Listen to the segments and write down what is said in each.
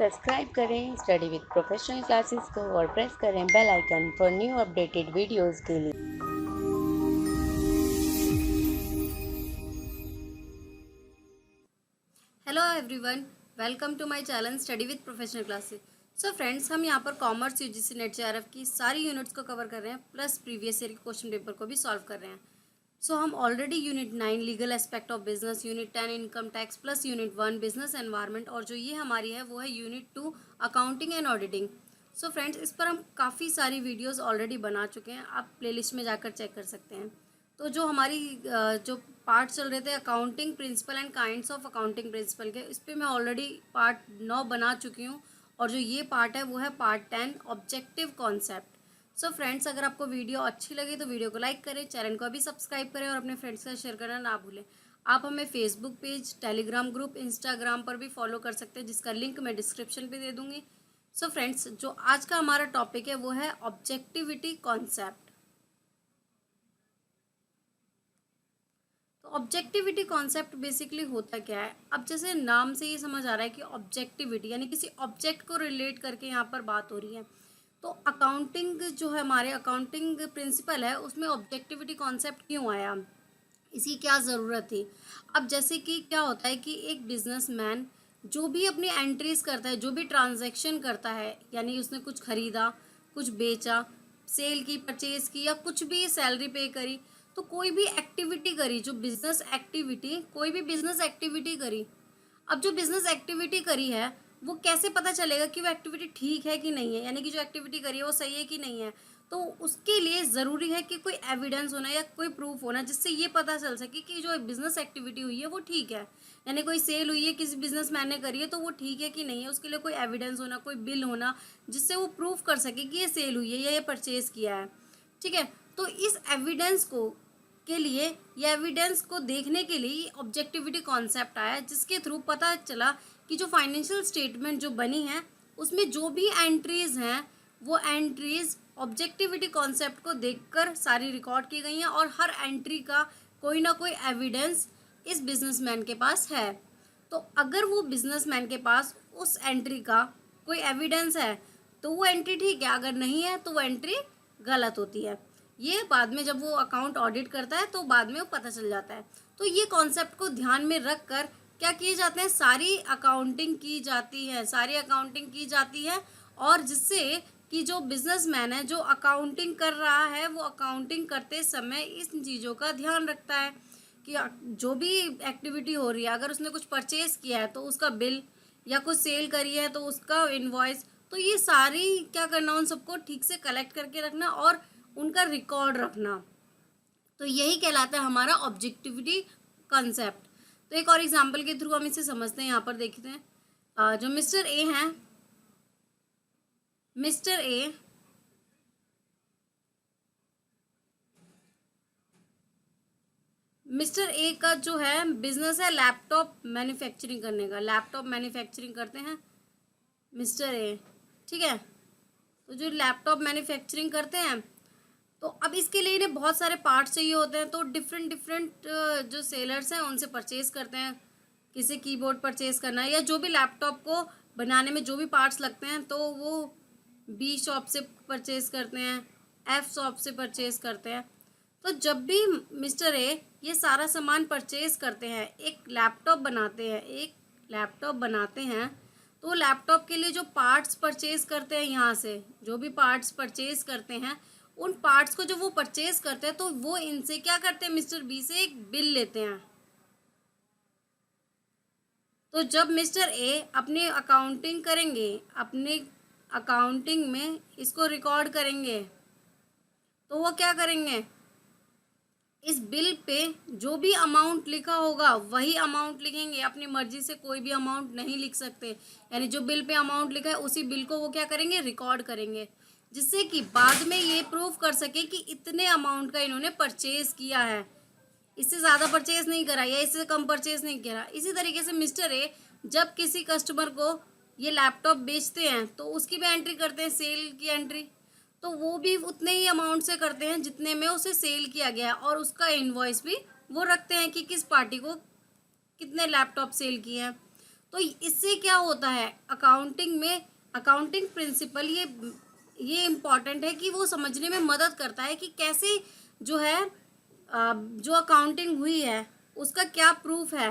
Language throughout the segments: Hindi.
सब्सक्राइब करें स्टडी विद प्रोफेशनल क्लासेस को और प्रेस करें bell icon for new updated videos के लिए। Hello everyone, welcome to my channel study with professional classes. So friends, हम यहाँ पर कॉमर्स यूजीसी नेट जेआरएफ की सारी यूनिट्स को कवर कर रहे हैं, प्लस प्रीवियस ईयर के क्वेश्चन पेपर को भी सॉल्व कर रहे हैं। सो हम already unit 9 legal aspect of business, unit 10 income tax, plus unit 1 business environment, और जो ये हमारी है वो है unit 2 accounting and auditing. So friends, इस पर हम काफ़ी सारी वीडियोस ऑलरेडी बना चुके हैं, आप प्लेलिस्ट में जाकर चेक कर सकते हैं। तो जो हमारी जो पार्ट चल रहे थे accounting principle and kinds of accounting principle के, इस पर मैं ऑलरेडी पार्ट 9 बना चुकी हूँ, और जो ये पार्ट है वो है part 10 objective concept. So friends, अगर आपको वीडियो अच्छी लगी तो वीडियो को लाइक करें, चैनल को अभी सब्सक्राइब करें और अपने फ्रेंड्स के साथ शेयर करना ना भूलें। आप हमें Facebook page, Telegram group, Instagram पर भी फॉलो कर सकते हैं, जिसका लिंक मैं डिस्क्रिप्शन पे दे दूँगी। सो फ्रेंड्स, जो आज का हमारा टॉपिक है वो है ऑब्जेक्टिविटी कॉन्सेप्ट। तो ऑब्जेक्टिविटी कॉन्सेप्ट बेसिकली होता क्या है? अब जैसे नाम से ये समझ आ रहा है कि ऑब्जेक्टिविटी यानी किसी ऑब्जेक्ट को रिलेट करके यहाँ पर बात हो रही है। तो अकाउंटिंग जो है, हमारे अकाउंटिंग प्रिंसिपल है, उसमें ऑब्जेक्टिविटी कॉन्सेप्ट क्यों आया, इसकी क्या ज़रूरत थी? अब जैसे कि क्या होता है कि एक बिजनेसमैन जो भी अपनी एंट्रीज करता है, जो भी ट्रांजैक्शन करता है, यानी उसने कुछ खरीदा, कुछ बेचा, सेल की, परचेज की, या कुछ भी सैलरी पे करी, तो कोई भी एक्टिविटी करी, जो बिजनेस एक्टिविटी, कोई भी बिजनेस एक्टिविटी करी। अब जो बिजनेस एक्टिविटी करी है, वो कैसे पता चलेगा कि वो एक्टिविटी ठीक है कि नहीं है, यानी कि जो एक्टिविटी करी है वो सही है कि नहीं है? तो उसके लिए ज़रूरी है कि कोई एविडेंस होना या कोई प्रूफ होना, जिससे ये पता चल सके कि जो बिजनेस एक्टिविटी हुई है वो ठीक है। यानी कोई सेल हुई है, किसी बिजनेसमैन ने करी है, तो वो ठीक है कि नहीं है, उसके लिए कोई एविडेंस होना, कोई बिल होना, जिससे वो प्रूफ कर सके कि ये सेल हुई है या ये परचेज किया है। ठीक है, तो इस एविडेंस को के लिए, या एविडेंस को देखने के लिए ऑब्जेक्टिविटी कॉन्सेप्ट आया, जिसके थ्रू पता चला कि जो फाइनेंशियल स्टेटमेंट जो बनी है, उसमें जो भी एंट्रीज हैं, वो एंट्रीज ऑब्जेक्टिविटी कॉन्सेप्ट को देखकर सारी रिकॉर्ड की गई हैं, और हर एंट्री का कोई ना कोई एविडेंस इस बिजनेसमैन के पास है। तो अगर वो बिजनेसमैन के पास उस एंट्री का कोई एविडेंस है तो वो एंट्री ठीक है, अगर नहीं है तो वो एंट्री गलत होती है। ये बाद में जब वो अकाउंट ऑडिट करता है तो बाद में वो पता चल जाता है। तो ये कॉन्सेप्ट को ध्यान में रख कर क्या किए जाते हैं, सारी अकाउंटिंग की जाती है, सारी अकाउंटिंग की जाती है, और जिससे कि जो बिजनेसमैन है, जो अकाउंटिंग कर रहा है, वो अकाउंटिंग करते समय इस चीज़ों का ध्यान रखता है कि जो भी एक्टिविटी हो रही है, अगर उसने कुछ परचेज किया है तो उसका बिल, या कुछ सेल करी है तो उसका इनवॉइस, तो ये सारी क्या करना, उन सबको ठीक से कलेक्ट करके रखना और उनका रिकॉर्ड रखना। तो यही कहलाता है हमारा ऑब्जेक्टिविटी कंसेप्ट। तो एक और एग्जांपल के थ्रू हम इसे समझते हैं। यहाँ पर देखते हैं, जो मिस्टर ए हैं, मिस्टर ए मिस्टर ए का जो है बिजनेस है लैपटॉप मैन्युफैक्चरिंग करने का, लैपटॉप मैन्युफैक्चरिंग करते हैं मिस्टर ए। ठीक है, तो जो लैपटॉप मैन्युफैक्चरिंग करते हैं, तो अब इसके लिए इन्हें बहुत सारे पार्ट्स चाहिए होते हैं, तो डिफरेंट डिफरेंट जो सेलर्स हैं उनसे परचेज करते हैं। किसी कीबोर्ड परचेज करना है, या जो भी लैपटॉप को बनाने में जो भी पार्ट्स लगते हैं, तो वो बी शॉप से परचेज करते हैं, एफ शॉप से परचेज करते हैं। तो जब भी मिस्टर ए ये सारा सामान परचेज करते हैं, एक लैपटॉप बनाते हैं, एक लैपटॉप बनाते हैं, तो लैपटॉप के लिए जो पार्ट्स परचेज करते हैं, यहाँ से जो भी पार्ट्स परचेज करते हैं, उन पार्ट्स को जो वो परचेज करते हैं, तो वो इनसे क्या करते हैं, मिस्टर बी से एक बिल लेते हैं। तो जब मिस्टर ए अपनी अकाउंटिंग करेंगे, अपने अकाउंटिंग में इसको रिकॉर्ड करेंगे, तो वो क्या करेंगे, इस बिल पे जो भी अमाउंट लिखा होगा वही अमाउंट लिखेंगे, अपनी मर्जी से कोई भी अमाउंट नहीं लिख सकते। यानी जो बिल पे अमाउंट लिखा है उसी बिल को वो क्या करेंगे, रिकॉर्ड करेंगे, जिससे कि बाद में ये प्रूव कर सके कि इतने अमाउंट का इन्होंने परचेज किया है, इससे ज़्यादा परचेज नहीं करा या इससे कम परचेज नहीं करा। इसी तरीके से मिस्टर ए जब किसी कस्टमर को ये लैपटॉप बेचते हैं, तो उसकी भी एंट्री करते हैं, सेल की एंट्री, तो वो भी उतने ही अमाउंट से करते हैं जितने में उसे सेल किया गया है, और उसका इनवॉइस भी वो रखते हैं कि किस पार्टी को कितने लैपटॉप सेल किए हैं। तो इससे क्या होता है, अकाउंटिंग में अकाउंटिंग प्रिंसिपल ये इम्पॉर्टेंट है कि वो समझने में मदद करता है कि कैसे जो है जो अकाउंटिंग हुई है उसका क्या प्रूफ है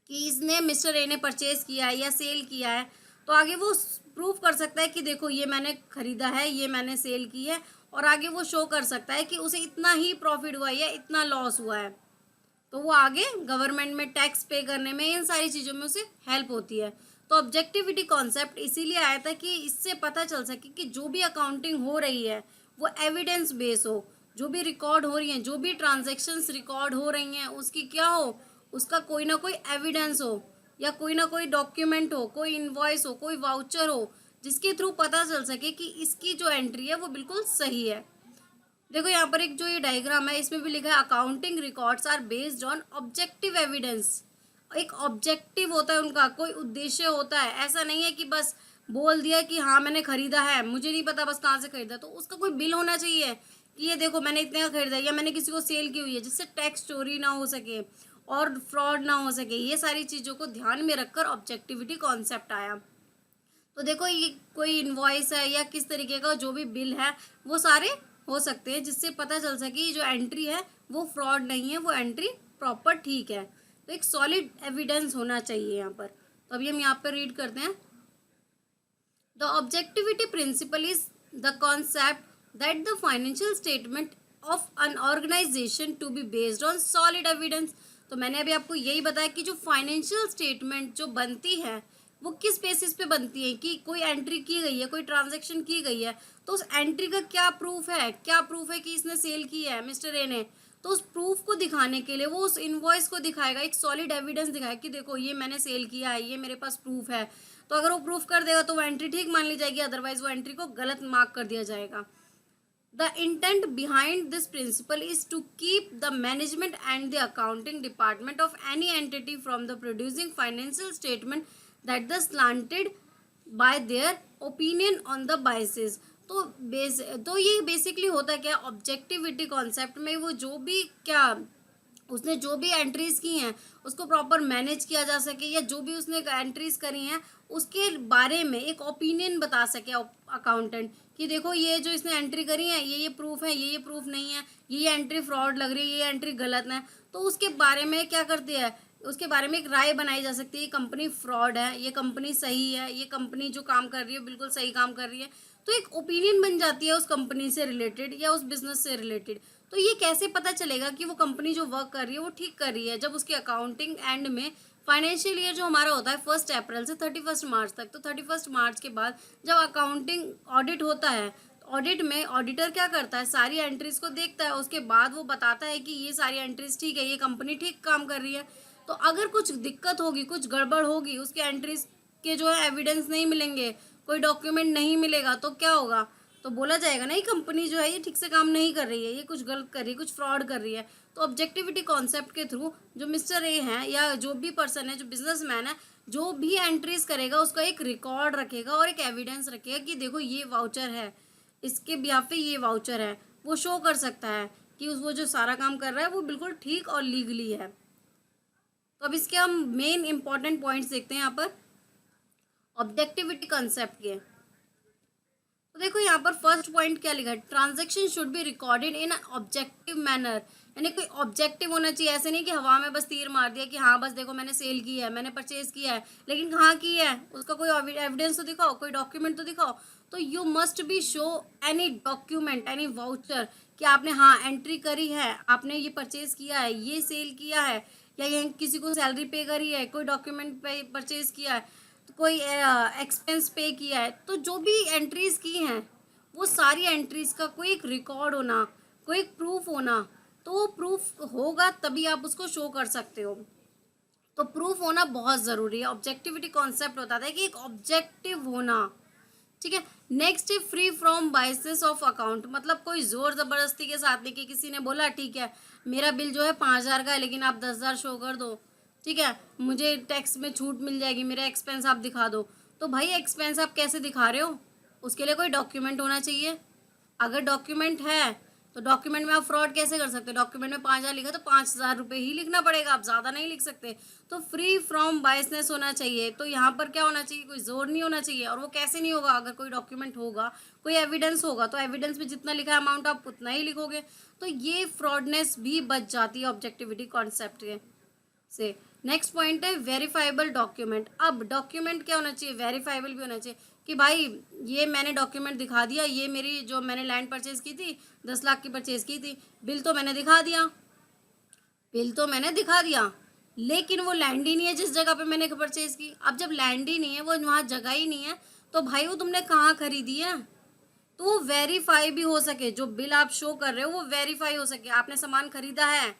कि इसने मिस्टर ए ने परचेज किया है या सेल किया है। तो आगे वो प्रूफ कर सकता है कि देखो ये मैंने खरीदा है, ये मैंने सेल की है, और आगे वो शो कर सकता है कि उसे इतना ही प्रॉफिट हुआ है या इतना लॉस हुआ है। तो वो आगे गवर्नमेंट में टैक्स पे करने में, इन सारी चीज़ों में उसे हेल्प होती है। तो ऑब्जेक्टिविटी कॉन्सेप्ट इसीलिए आया था कि इससे पता चल सके कि जो भी अकाउंटिंग हो रही है वो एविडेंस बेस हो, जो भी रिकॉर्ड हो रही हैं, जो भी ट्रांजेक्शन्स रिकॉर्ड हो रही हैं उसकी क्या हो, उसका कोई ना कोई एविडेंस हो, या कोई ना कोई डॉक्यूमेंट हो, कोई इनवॉइस हो, कोई वाउचर हो, जिसके थ्रू पता चल सके कि इसकी जो एंट्री है वो बिल्कुल सही है। देखो यहाँ पर एक जो ये डायग्राम है इसमें भी लिखा है accounting records are based on objective evidence. एक ऑब्जेक्टिव होता है उनका, कोई उद्देश्य होता है। ऐसा नहीं है कि बस बोल दिया कि हाँ मैंने खरीदा है, मुझे नहीं पता बस कहाँ से खरीदा, तो उसका कोई बिल होना चाहिए कि ये देखो मैंने इतने का खरीदा या मैंने किसी को सेल की हुई है, जिससे टैक्स चोरी ना हो सके और फ्रॉड ना हो सके। ये सारी चीज़ों को ध्यान में रखकर ऑब्जेक्टिविटी कॉन्सेप्ट आया। तो देखो ये कोई इनवॉइस है या किस तरीके का जो भी बिल है वो सारे हो सकते हैं, जिससे पता चल सके ये जो एंट्री है वो फ्रॉड नहीं है, वो एंट्री प्रॉपर ठीक है। तो एक सॉलिड एविडेंस होना चाहिए यहाँ पर। तो अभी हम यहाँ पर रीड करते हैं। The objectivity principle is the concept that the financial statement of an organisation to be based on solid evidence. तो मैंने अभी आपको यही बताया कि जो फाइनेंशियल स्टेटमेंट जो बनती है वो किस बेसिस पे बनती है, कि कोई एंट्री की गई है, कोई ट्रांजैक्शन की गई है, तो उस एंट्री का क्या प्रूफ है, क्या प्रूफ है कि इसने सेल की है मिस्टर ए ने। तो उस प्रूफ को दिखाने के लिए वो उस इनवॉइस को दिखाएगा, एक सॉलिड एविडेंस दिखाएगा कि देखो ये मैंने सेल किया है, ये मेरे पास प्रूफ है। तो अगर वो प्रूफ कर देगा तो वो एंट्री ठीक मान ली जाएगी, अदरवाइज वो एंट्री को गलत मार्क कर दिया जाएगा। The intent behind this principle is to keep the management and the accounting department of any entity from the producing financial statement that the slanted by their opinion on the biases। तो ये बेसिकली होता क्या, ऑब्जेक्टिविटी कॉन्सेप्ट में वो जो भी क्या उसने जो भी एंट्रीज की हैं उसको प्रॉपर मैनेज किया जा सके, या जो भी उसने एंट्रीज करी हैं उसके बारे में एक ओपिनियन बता सके अकाउंटेंट कि देखो ये जो इसने एंट्री करी है ये प्रूफ है, ये प्रूफ नहीं है, ये एंट्री फ्रॉड लग रही है, ये एंट्री गलत है। तो उसके बारे में क्या करती है, उसके बारे में एक राय बनाई जा सकती है, ये कंपनी फ्रॉड है, ये कंपनी सही है, ये कंपनी जो काम कर रही है बिल्कुल सही काम कर रही है। तो एक ओपिनियन बन जाती है उस कंपनी से रिलेटेड या उस बिजनेस से रिलेटेड। तो ये कैसे पता चलेगा कि वो कंपनी जो वर्क कर रही है वो ठीक कर रही है, जब उसकी अकाउंटिंग एंड में फाइनेंशियल ईयर जो हमारा होता है 1 अप्रैल से 31 मार्च तक, तो 31 मार्च के बाद जब अकाउंटिंग ऑडिट होता है, ऑडिट में ऑडिटर क्या करता है, सारी एंट्रीज को देखता है, उसके बाद वो बताता है कि ये सारी एंट्रीज ठीक है, ये कंपनी ठीक काम कर रही है। तो अगर कुछ दिक्कत होगी, कुछ गड़बड़ होगी, उसके एंट्रीज के जो है एविडेंस नहीं मिलेंगे, कोई डॉक्यूमेंट नहीं मिलेगा, तो क्या होगा, तो बोला जाएगा ना ये कंपनी जो है ये ठीक से काम नहीं कर रही है, ये कुछ गलत कर रही है, कुछ फ्रॉड कर रही है। तो ऑब्जेक्टिविटी कॉन्सेप्ट के थ्रू जो मिस्टर ए हैं या जो भी पर्सन है, जो बिजनेसमैन है, जो भी एंट्रीज करेगा उसका एक रिकॉर्ड रखेगा और एक एविडेंस रखेगा कि देखो ये वाउचर है, इसके बिहाफ पे ये वाउचर है, वो शो कर सकता है कि वो जो सारा काम कर रहा है वो बिल्कुल ठीक और लीगली है। तो अब इसके हम मेन इंपॉर्टेंट पॉइंट्स देखते हैं यहाँ पर ऑब्जेक्टिविटी कॉन्सेप्ट के। तो देखो यहाँ पर फर्स्ट पॉइंट क्या लिखा है, transaction should be recorded in an objective manner. यानी कोई ऑब्जेक्टिव होना चाहिए, ऐसे नहीं कि हवा में बस तीर मार दिया कि हाँ बस देखो मैंने सेल की है, मैंने परचेज किया है, लेकिन कहाँ की है उसका कोई एविडेंस तो दिखाओ, कोई डॉक्यूमेंट तो दिखाओ। तो you must be show any document, any voucher कि आपने हाँ एंट्री करी है, आपने ये परचेज किया है, ये सेल किया है, या ये किसी को सैलरी पे करी है, कोई डॉक्यूमेंट पे परचेज किया है, तो कोई एक्सपेंस पे किया है। तो जो भी एंट्रीज की हैं वो सारी एंट्रीज का कोई एक रिकॉर्ड होना, कोई एक प्रूफ होना, तो वो प्रूफ होगा तभी आप उसको शो कर सकते हो। तो प्रूफ होना बहुत ज़रूरी है। ऑब्जेक्टिविटी कॉन्सेप्ट बताता है कि एक ऑब्जेक्टिव होना, ठीक है। नेक्स्ट है free from biases of account, मतलब कोई जोर ज़बरदस्ती के साथ नहीं कि किसी ने बोला ठीक है मेरा बिल जो है 5,000 का है लेकिन आप 10,000 शो कर दो, ठीक है, मुझे टैक्स में छूट मिल जाएगी, मेरा एक्सपेंस आप दिखा दो। तो भाई एक्सपेंस आप कैसे दिखा रहे हो, उसके लिए कोई डॉक्यूमेंट होना चाहिए। अगर डॉक्यूमेंट है तो डॉक्यूमेंट में आप फ्रॉड कैसे कर सकते हो? डॉक्यूमेंट में 5,000 लिखा तो 5,000 रुपये ही लिखना पड़ेगा, आप ज़्यादा नहीं लिख सकते। तो फ्री फ्रॉम बायसनेस होना चाहिए। तो यहाँ पर क्या होना चाहिए, कोई जोर नहीं होना चाहिए। और वो कैसे नहीं होगा, अगर कोई डॉक्यूमेंट होगा, कोई एविडेंस होगा, तो एविडेंस में जितना लिखा है अमाउंट आप उतना ही लिखोगे। तो ये फ्रॉडनेस भी बच जाती है ऑब्जेक्टिविटी कॉन्सेप्ट के से। नेक्स्ट पॉइंट है वेरीफाइबल डॉक्यूमेंट। अब डॉक्यूमेंट क्या होना चाहिए, वेरीफाइबल भी होना चाहिए कि भाई ये मैंने डॉक्यूमेंट दिखा दिया, ये मेरी जो मैंने लैंड परचेज की थी 10 लाख की परचेज की थी, बिल तो मैंने दिखा दिया, बिल तो मैंने दिखा दिया, लेकिन वो लैंड ही नहीं है जिस जगह पे मैंने परचेज की। अब जब लैंड ही नहीं है, वो वहाँ जगह ही नहीं है, तो भाई वो तुमने कहाँ खरीदी है? तो वो वेरीफाई भी हो सके, जो बिल आप शो कर रहे हो वो वेरीफाई हो सके। आपने सामान खरीदा है,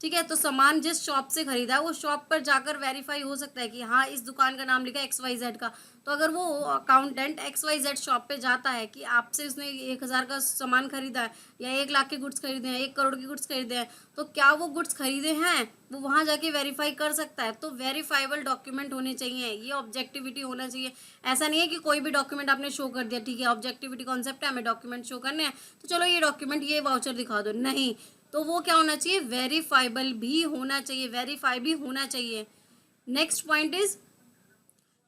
ठीक है, तो सामान जिस शॉप से खरीदा है वो शॉप पर जाकर वेरीफाई हो सकता है कि हाँ इस दुकान का नाम लिखा है XYZ का। तो अगर वो अकाउंटेंट XYZ शॉप पे जाता है कि आपसे उसने 1,000 का सामान खरीदा है या 1 लाख के गुड्स खरीदे हैं, 1 करोड़ के गुड्स खरीदे हैं, तो क्या वो गुड्स खरीदे हैं, वो वहाँ जाके वेरीफाई कर सकता है। तो वेरीफाइबल डॉक्यूमेंट होने चाहिए, ये ऑब्जेक्टिविटी होना चाहिए। ऐसा नहीं है कि कोई भी डॉक्यूमेंट आपने शो कर दिया, ठीक है ऑब्जेक्टिविटी कॉन्सेप्ट है, हमें डॉक्यूमेंट शो करने हैं, तो चलो ये डॉक्यूमेंट, ये वाउचर दिखा दो, नहीं। तो वो क्या होना चाहिए, वेरीफाइबल भी होना चाहिए, वेरीफाई भी होना चाहिए। Next point is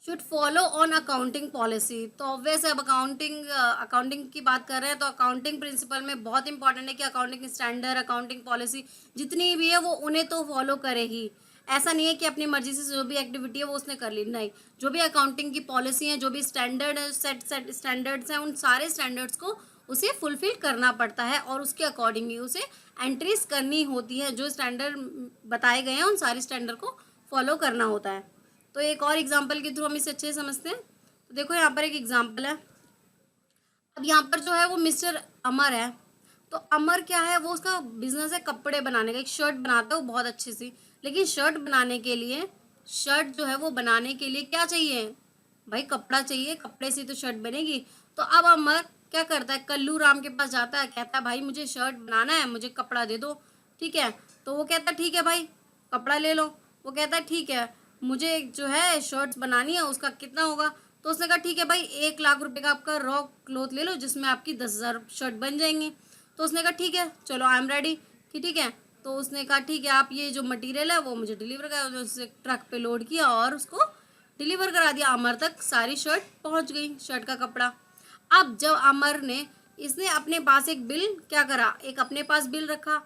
should follow on accounting policy. तो ऑब्वियस है, अब अकाउंटिंग की बात कर रहे हैं, तो अकाउंटिंग प्रिंसिपल में बहुत इंपॉर्टेंट है कि अकाउंटिंग स्टैंडर्ड, अकाउंटिंग पॉलिसी जितनी भी है वो उन्हें तो फॉलो करे ही। ऐसा नहीं है कि अपनी मर्जी से जो भी एक्टिविटी है वो उसने कर ली, नहीं। जो भी अकाउंटिंग की पॉलिसी है, जो भी स्टैंडर्ड सेट स्टैंडर्ड्स हैं, उन सारे स्टैंडर्ड्स को उसे फुलफिल करना पड़ता है और उसके अकॉर्डिंग ही उसे एंट्रीज करनी होती है। जो स्टैंडर्ड बताए गए हैं उन सारे स्टैंडर्ड को फॉलो करना होता है। तो एक और एग्जांपल के थ्रू हम इसे अच्छे से समझते हैं। तो देखो यहाँ पर एक एग्जांपल है। अब यहाँ पर जो है वो मिस्टर अमर है। तो अमर क्या है, वो उसका बिजनेस है कपड़े बनाने का, एक शर्ट बनाता है वो बहुत अच्छी सी। लेकिन शर्ट बनाने के लिए, शर्ट जो है वो बनाने के लिए क्या चाहिए भाई, कपड़ा चाहिए, कपड़े से तो शर्ट बनेगी। तो अब अमर क्या करता है, कल्लू राम के पास जाता है, कहता है भाई मुझे शर्ट बनाना है, मुझे कपड़ा दे दो, ठीक है। तो वो कहता है ठीक है भाई कपड़ा ले लो। वो कहता है ठीक है, मुझे जो है शर्ट्स बनानी है, उसका कितना होगा? तो उसने कहा ठीक है भाई 1 लाख रुपए का आपका रॉ क्लोथ ले लो, जिसमें आपकी 10,000 शर्ट बन जाएंगी। तो उसने कहा ठीक है चलो आई एम रेडी कि ठीक है। तो उसने कहा ठीक है आप ये जो मटेरियल है वो मुझे डिलीवर करा। उसने ट्रक पे लोड किया और उसको डिलीवर करा दिया। अमर तक सारी शर्ट पहुंच गई, शर्ट का कपड़ा। अब जब अमर ने, इसने अपने पास एक बिल क्या करा, एक अपने पास बिल रखा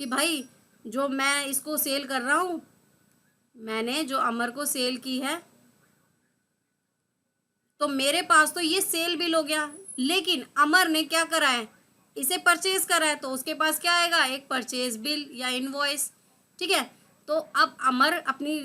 कि भाई जो मैं इसको सेल कर रहा हूँ, मैंने जो अमर को सेल की है, तो मेरे पास तो ये सेल बिल हो गया। लेकिन अमर ने क्या करा है, इसे परचेज करा है, तो उसके पास क्या आएगा, एक परचेज बिल या इनवॉइस, ठीक है। तो अब अमर अपनी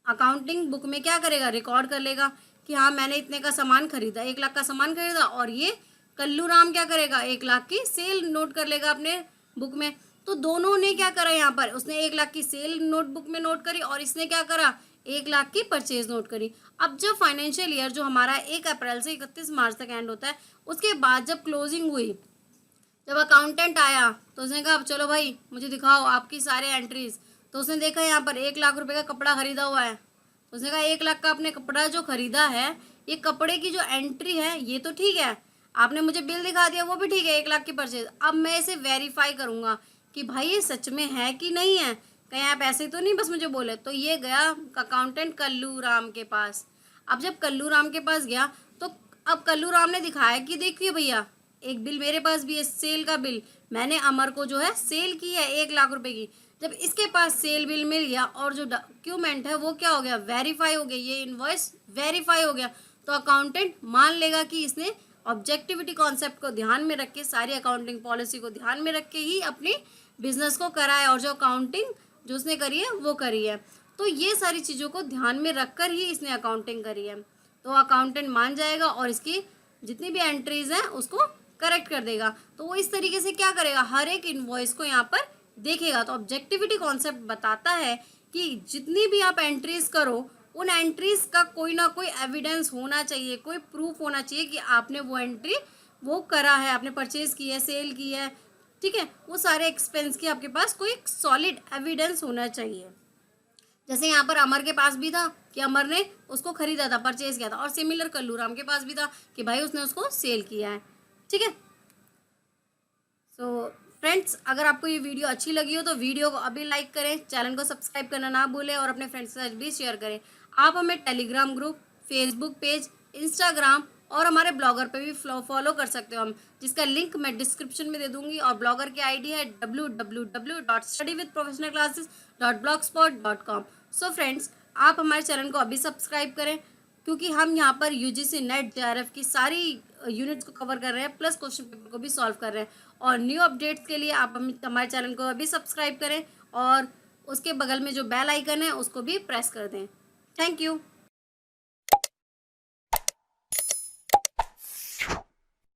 अकाउंटिंग बुक में क्या करेगा, रिकॉर्ड कर लेगा कि हाँ मैंने इतने का सामान खरीदा, 1 लाख का सामान खरीदा, और ये कल्लू राम क्या करेगा, 1 लाख की सेल नोट कर लेगा अपने बुक में। तो दोनों ने क्या करा यहाँ पर, उसने 1 लाख की सेल नोटबुक में नोट करी और इसने क्या करा, 1 लाख की परचेज नोट करी। अब जब फाइनेंशियल ईयर जो हमारा 1 अप्रैल से 31 मार्च तक एंड होता है, उसके बाद जब क्लोजिंग हुई, जब अकाउंटेंट आया तो उसने कहा चलो भाई मुझे दिखाओ आपकी सारे एंट्रीज। तो उसने देखा यहाँ पर 1 लाख रुपए का कपड़ा खरीदा हुआ है। तो उसने कहा 1 लाख का आपने कपड़ा जो खरीदा है, ये कपड़े की जो एंट्री है ये तो ठीक है, आपने मुझे बिल दिखा दिया वो भी ठीक है, 1 लाख की परचेज। अब मैं इसे वेरीफाई करूँगा कि भाई ये सच में है कि नहीं है, कहीं आप ऐसे तो नहीं बस मुझे बोले। तो ये गया अकाउंटेंट कल्लू राम के पास। अब जब कल्लू राम के पास गया तो अब कल्लू राम ने दिखाया कि देखिए भैया एक बिल मेरे पास भी है, सेल का बिल, मैंने अमर को जो है सेल की है 1 लाख रुपए की। जब इसके पास सेल बिल मिल गया और जो डॉक्यूमेंट है वो क्या हो गया, वेरीफाई हो गया, ये इनवॉइस वेरीफाई हो गया। तो अकाउंटेंट मान लेगा कि इसने ऑब्जेक्टिविटी कॉन्सेप्ट को ध्यान में रख के, सारी अकाउंटिंग पॉलिसी को ध्यान में रख के ही अपने बिजनेस को करा है, और जो अकाउंटिंग जो उसने करी है वो करी है। तो ये सारी चीज़ों को ध्यान में रख कर ही इसने अकाउंटिंग करी है। तो अकाउंटेंट मान जाएगा और इसकी जितनी भी एंट्रीज हैं उसको करेक्ट कर देगा। तो वो इस तरीके से क्या करेगा, हर एक इनवॉइस को यहाँ पर देखेगा। तो ऑब्जेक्टिविटी कॉन्सेप्ट बताता है कि जितनी भी आप एंट्रीज करो, उन एंट्रीज का कोई ना कोई एविडेंस होना चाहिए, कोई प्रूफ होना चाहिए कि आपने वो एंट्री वो करा है, आपने परचेज की है, सेल की है, ठीक है। वो सारे एक्सपेंस की आपके पास कोई सॉलिड एविडेंस होना चाहिए। जैसे यहाँ पर अमर के पास भी था कि अमर ने उसको खरीदा था, परचेज किया था, और सिमिलर कल्लू राम के पास भी था कि भाई उसने उसको सेल किया है, ठीक है। तो फ्रेंड्स, अगर आपको ये वीडियो अच्छी लगी हो तो वीडियो को अभी लाइक करें, चैनल को सब्सक्राइब करना ना भूलें और अपने फ्रेंड्स के साथ भी शेयर करें। आप हमें Telegram group, Facebook page, Instagram और हमारे ब्लॉगर पे भी फॉलो कर सकते हो हम, जिसका लिंक मैं डिस्क्रिप्शन में दे दूंगी। और ब्लॉगर की आईडी है www.studywithprofessionalclasses.blogspot.com। सो फ्रेंड्स, आप हमारे चैनल को अभी सब्सक्राइब करें, क्योंकि हम यहाँ पर यूजीसी नेट जेआरएफ की सारी यूनिट्स को कवर कर रहे हैं, प्लस क्वेश्चन पेपर को भी सॉल्व कर रहे हैं। और न्यू अपडेट्स के लिए आप हमारे चैनल को अभी सब्सक्राइब करें और उसके बगल में जो बेल आइकन है उसको भी प्रेस कर दें। Thank you.